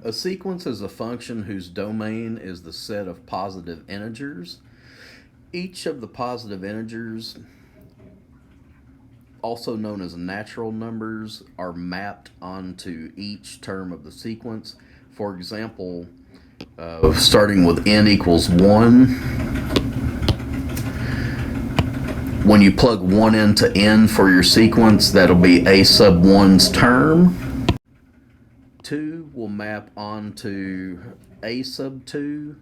A sequence is a function whose domain is the set of positive integers. Each of the positive integers, also known as natural numbers, are mapped onto each term of the sequence. For example, starting with n equals 1, when you plug 1 into n for your sequence, that'll be a sub 1's term. 2 will map onto a sub 2,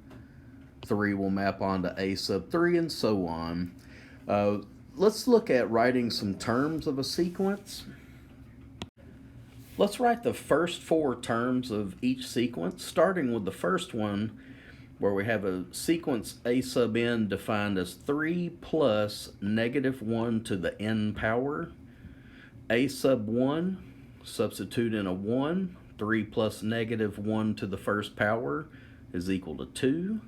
3 will map onto a sub 3, and so on. Let's look at writing some terms of a sequence. Let's write the first 4 terms of each sequence, starting with the first one, where we have a sequence a sub n defined as 3 plus negative 1 to the n power. A sub 1, substitute in a 1, 3 plus negative 1 to the first power is equal to 2.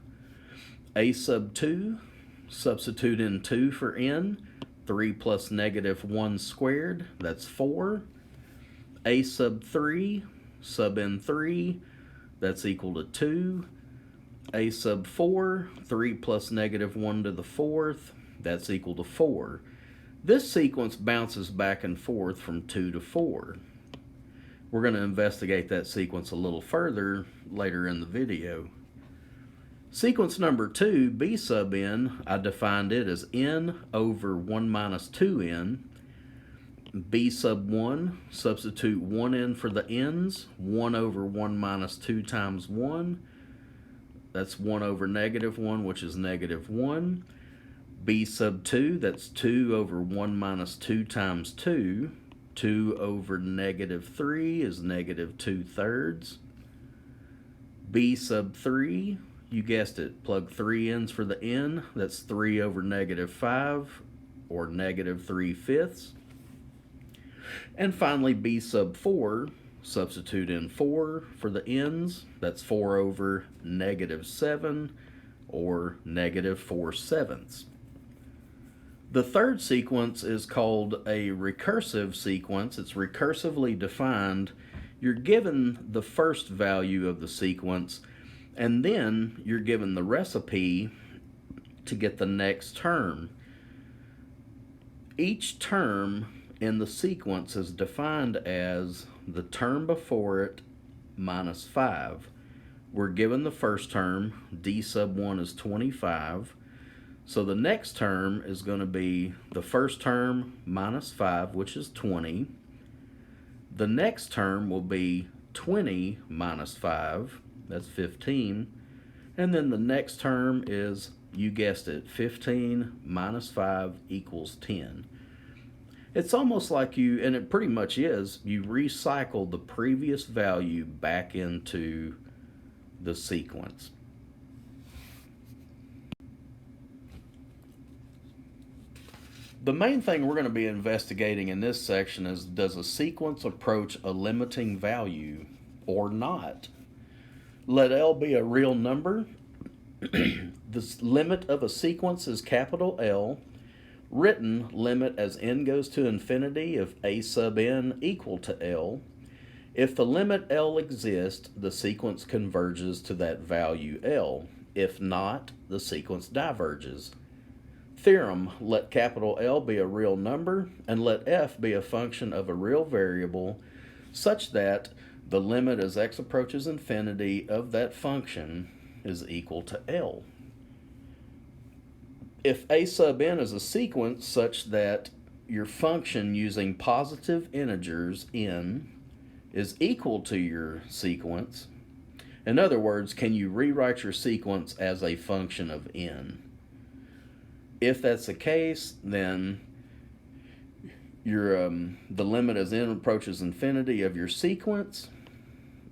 A sub 2, substitute in 2 for n, 3 plus negative 1 squared, that's 4. A sub 3, sub in 3, that's equal to 2. A sub 4, 3 plus negative 1 to the 4th, that's equal to 4. This sequence bounces back and forth from 2 to 4. We're going to investigate that sequence a little further later in the video. Sequence number 2, b sub n, I defined it as n over 1 minus 2n. B sub 1, substitute 1n for the n's, 1 over 1 minus 2 times 1. That's 1 over negative 1, which is negative 1. B sub 2, that's 2 over 1 minus 2 times 2. 2 over negative 3 is negative 2/3. B sub 3, you guessed it, plug 3 n's for the n. That's 3 over negative 5, or negative 3/5. And finally, B sub 4, substitute in 4 for the n's. That's 4 over negative 7, or negative 4/7. The third sequence is called a recursive sequence. It's recursively defined. You're given the first value of the sequence, and then you're given the recipe to get the next term. Each term in the sequence is defined as the term before it minus 5. We're given the first term, d sub 1 is 25. So the next term is going to be the first term minus 5, which is 20. The next term will be 20 minus 5, that's 15. And then the next term is, you guessed it, 15 minus 5 equals 10. It's almost like you, and it pretty much is, you recycle the previous value back into the sequence. The main thing we're going to be investigating in this section is, does a sequence approach a limiting value or not? Let L be a real number. The limit of a sequence is capital L. Written limit as n goes to infinity of a sub n equal to L. If the limit L exists, the sequence converges to that value L. If not, the sequence diverges. Theorem, let capital L be a real number and let f be a function of a real variable such that the limit as x approaches infinity of that function is equal to L. If a sub n is a sequence such that your function using positive integers n is equal to your sequence, in other words, can you rewrite your sequence as a function of n? If that's the case, then the limit as n approaches infinity of your sequence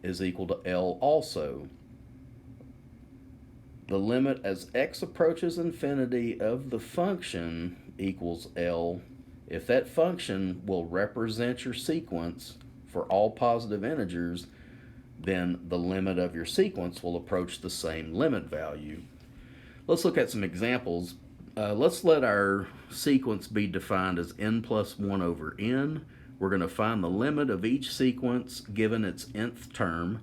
is equal to L also. The limit as x approaches infinity of the function equals L if that function will represent your sequence for all positive integers, then the limit of your sequence will approach the same limit value. Let's look at some examples. Let's let our sequence be defined as n plus 1 over n. We're going to find the limit of each sequence given its nth term.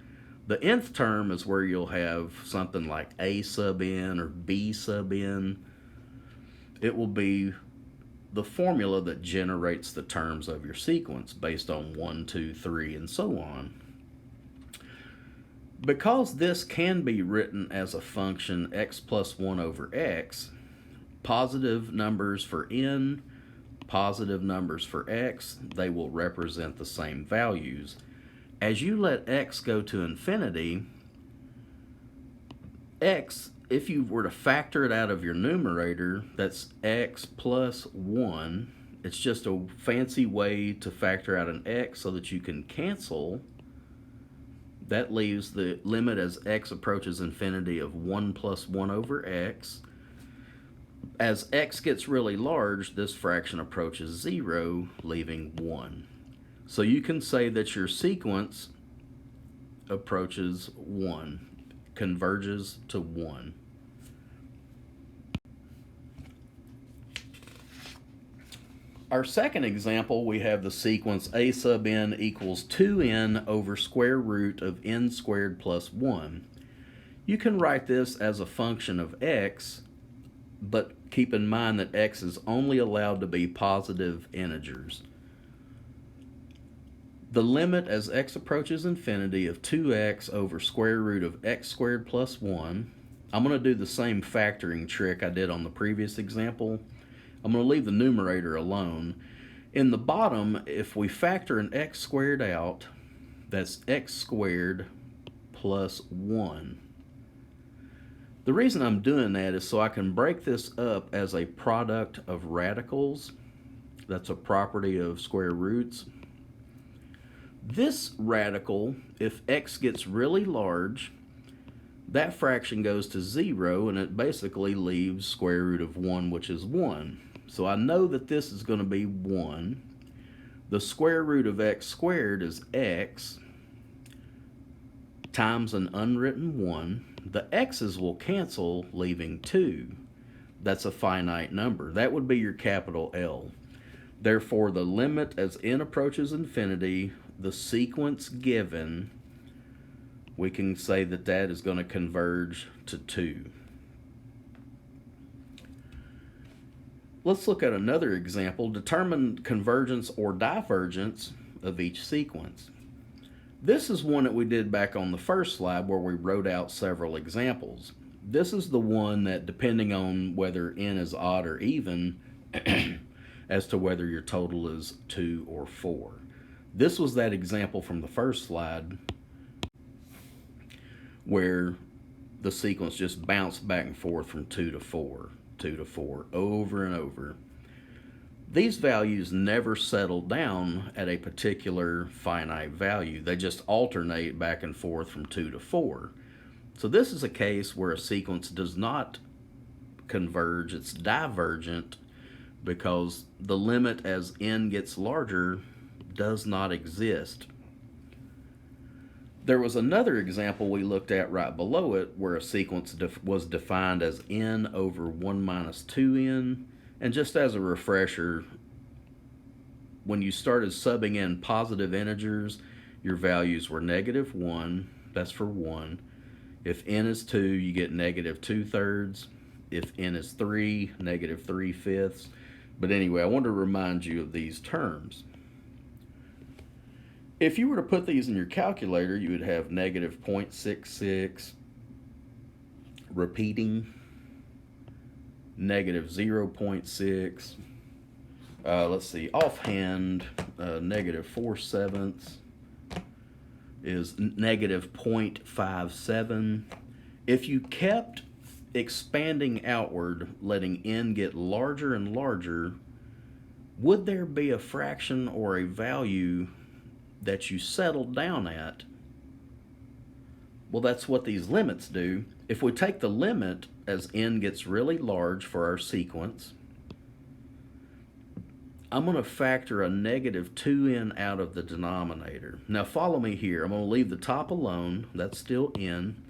The nth term is where you'll have something like a sub n or b sub n. It will be the formula that generates the terms of your sequence based on 1, 2, 3, and so on. Because this can be written as a function x plus 1 over x, positive numbers for n, positive numbers for x, they will represent the same values. As you let x go to infinity, x, if you were to factor it out of your numerator, that's x plus 1. It's just a fancy way to factor out an x so that you can cancel. That leaves the limit as x approaches infinity of 1 plus 1 over x. As x gets really large, this fraction approaches 0, leaving 1. So you can say that your sequence approaches 1, converges to 1. Our second example, we have the sequence a sub n equals 2n over square root of n squared plus 1. You can write this as a function of x, but keep in mind that x is only allowed to be positive integers. The limit as x approaches infinity of 2x over square root of x squared plus 1. I'm going to do the same factoring trick I did on the previous example. I'm going to leave the numerator alone. In the bottom, if we factor an x squared out, that's x squared plus 1. The reason I'm doing that is so I can break this up as a product of radicals. That's a property of square roots. This radical, if x gets really large, that fraction goes to 0, and it basically leaves square root of 1, which is 1. So I know that this is going to be 1. The square root of x squared is x times an unwritten 1. The x's will cancel, leaving 2. That's a finite number. That would be your capital L. Therefore, the limit as n approaches infinity, the sequence given, we can say that that is going to converge to 2. Let's look at another example. Determine convergence or divergence of each sequence. This is one that we did back on the first slide where we wrote out several examples. This is the one that, depending on whether n is odd or even, as to whether your total is 2 or 4. This was that example from the first slide where the sequence just bounced back and forth from 2 to 4. 2 to 4, over and over. These values never settle down at a particular finite value. They just alternate back and forth from 2 to 4. So this is a case where a sequence does not converge, it's divergent, because the limit as n gets larger does not exist. There was another example we looked at right below it where a sequence was defined as n over 1 minus 2n. And just as a refresher, when you started subbing in positive integers, your values were negative 1, that's for 1. If n is 2, you get negative 2/3. If n is 3, negative 3/5. But anyway, I want to remind you of these terms. If you were to put these in your calculator, you would have negative 0.66, repeating, negative 0.6, let's see, offhand, negative 4/7 is negative 0.57. If you kept expanding outward, letting n get larger and larger, would there be a fraction or a value that you settled down at? Well, that's what these limits do. If we take the limit as n gets really large for our sequence, I'm going to factor a negative 2n out of the denominator. Now follow me here. I'm going to leave the top alone. That's still n.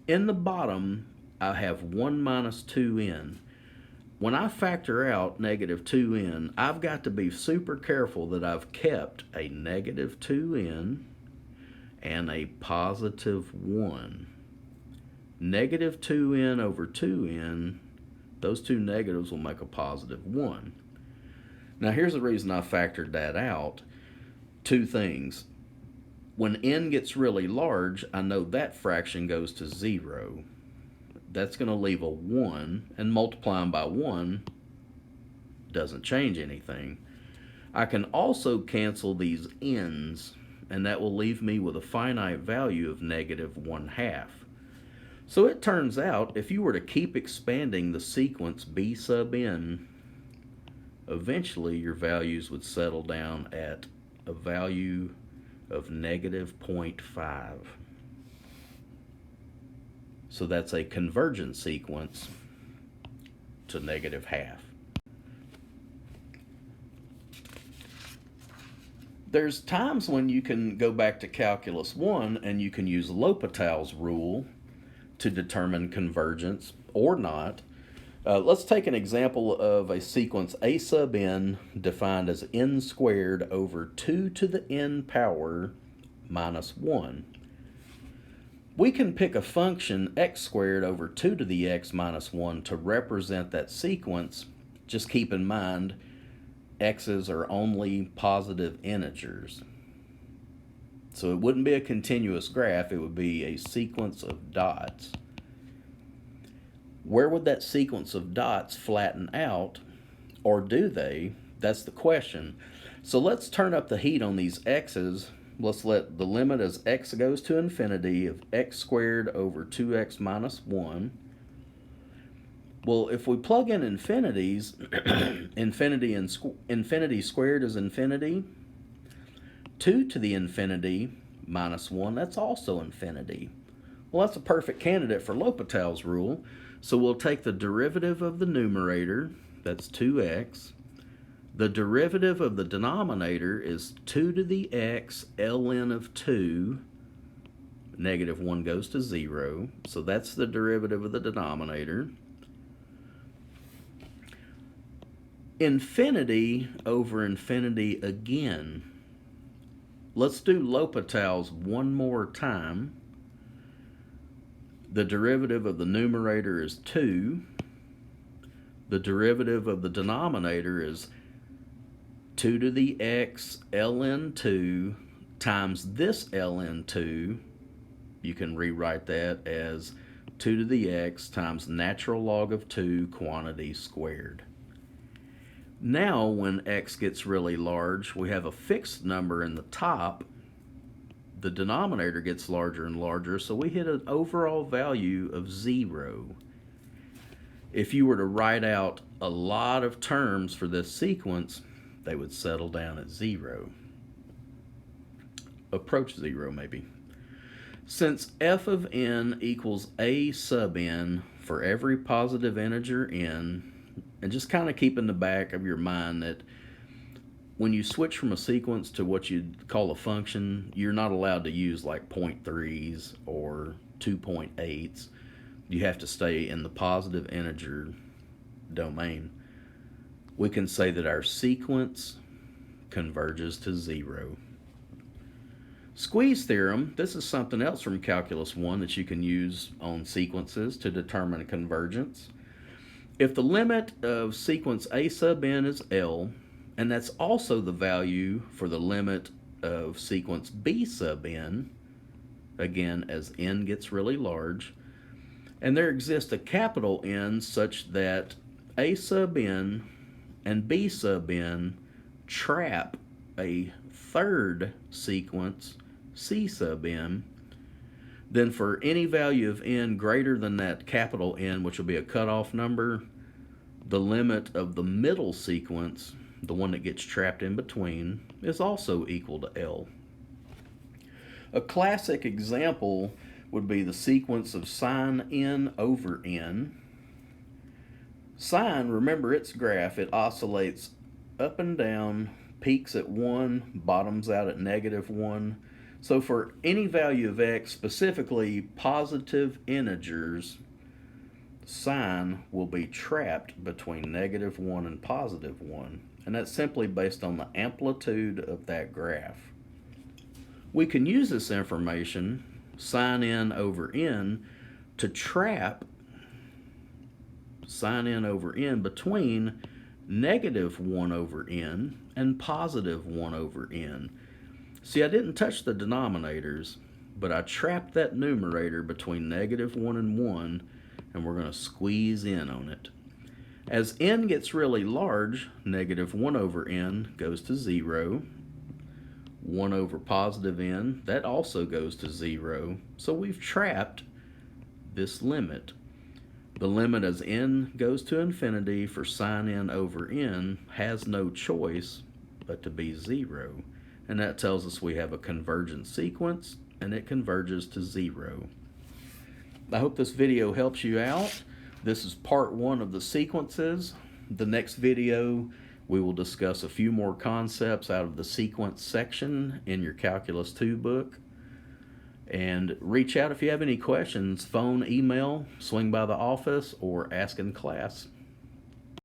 In the bottom, I have 1 minus 2n. When I factor out negative 2n, I've got to be super careful that I've kept a negative 2n and a positive 1. Negative 2n over 2n, those two negatives will make a positive 1. Now here's the reason I factored that out. Two things. When n gets really large, I know that fraction goes to 0. That's going to leave a 1, and multiplying by 1 doesn't change anything. I can also cancel these n's, and that will leave me with a finite value of negative 1/2. So it turns out, if you were to keep expanding the sequence b sub n, eventually your values would settle down at a value of negative 0.5. So that's a convergent sequence to negative 1/2. There's times when you can go back to Calculus 1 and you can use L'Hopital's rule to determine convergence or not. Let's take an example of a sequence a sub n defined as n squared over 2 to the n power minus 1. We can pick a function x squared over 2 to the x minus 1 to represent that sequence. Just keep in mind, x's are only positive integers. So it wouldn't be a continuous graph, it would be a sequence of dots. Where would that sequence of dots flatten out, or do they? That's the question. So let's turn up the heat on these x's. Let's let the limit as x goes to infinity of x squared over 2x minus 1. Well, if we plug in infinities, infinity squared is infinity. 2 to the infinity minus 1, that's also infinity. Well, that's a perfect candidate for L'Hopital's rule. So we'll take the derivative of the numerator, that's 2x. The derivative of the denominator is 2 to the x ln of 2. Negative 1 goes to 0. So that's the derivative of the denominator. Infinity over infinity again. Let's do L'Hopital's one more time. The derivative of the numerator is 2. The derivative of the denominator is 2 to the x ln 2 times this ln 2. You can rewrite that as 2 to the x times natural log of 2 quantity squared. Now when x gets really large, we have a fixed number in the top. The denominator gets larger and larger, so we hit an overall value of 0. If you were to write out a lot of terms for this sequence, they would settle down at 0. Approach 0 maybe. Since f of n equals a sub n for every positive integer n, and just kind of keep in the back of your mind that when you switch from a sequence to what you'd call a function, you're not allowed to use like 0.3s or 2.8s. You have to stay in the positive integer domain. We can say that our sequence converges to 0. Squeeze theorem, this is something else from Calculus 1 that you can use on sequences to determine convergence. If the limit of sequence a sub n is L, and that's also the value for the limit of sequence b sub n, again as n gets really large, and there exists a capital N such that a sub n and b sub n trap a third sequence c sub n, then for any value of n greater than that capital N, which will be a cutoff number, the limit of the middle sequence, the one that gets trapped in between, is also equal to L. A classic example would be the sequence of sine n over n. Sine, remember its graph, it oscillates up and down, peaks at 1, bottoms out at negative 1. So for any value of x, specifically positive integers, sine will be trapped between negative 1 and positive 1. And that's simply based on the amplitude of that graph. We can use this information, sin n over n, to trap sin n over n between negative 1 over n and positive 1 over n. See, I didn't touch the denominators, but I trapped that numerator between negative 1 and 1, and we're going to squeeze in on it. As n gets really large, negative 1 over n goes to 0. 1 over positive n, that also goes to 0. So we've trapped this limit. The limit as n goes to infinity for sin n over n has no choice but to be 0. And that tells us we have a convergent sequence, and it converges to 0. I hope this video helps you out. This is part 1 of the sequences. The next video, we will discuss a few more concepts out of the sequence section in your Calculus 2 book. And reach out if you have any questions. Phone, email, swing by the office, or ask in class.